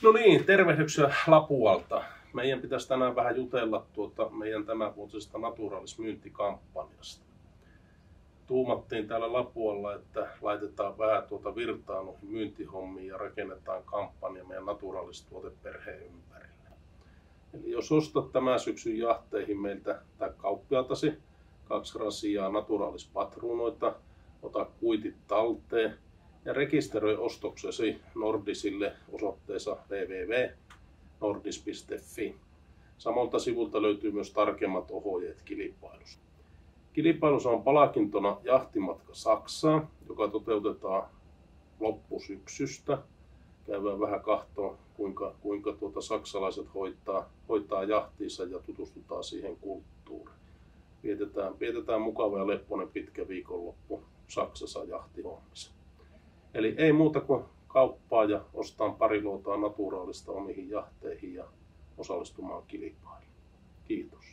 No niin, tervehdyksiä Lapualta. Meidän pitäisi tänään vähän jutella meidän tämänvuotisesta Naturalis-myyntikampanjasta. Tuumattiin täällä Lapualla, että laitetaan vähän virtaa noihin myyntihommiin ja rakennetaan kampanja meidän Naturalis-tuoteperheen ympärille. Eli jos ostat tämän syksyn jahteihin meiltä tai kauppialtasi 2 rasiaa Naturalis-patruunoita, ota kuitit talteen ja rekisteröi ostoksesi Nordisille osoitteessa www.nordis.fi. Samalta sivulta löytyy myös tarkemmat ohjeet kilpailusta. Kilpailussa on palkintona jahtimatka Saksaan, joka toteutetaan loppusyksystä. Käydään vähän katsoa, kuinka saksalaiset hoitaa jahtiinsa ja tutustutaan siihen kulttuuriin. Vietetään mukava ja leppoinen pitkä viikonloppu Saksassa jahtihommissa. Eli ei muuta kuin kauppaa ja ostaa pari luotaa Naturalista omiin jahteihin ja osallistumaan kilpailuun. Kiitos.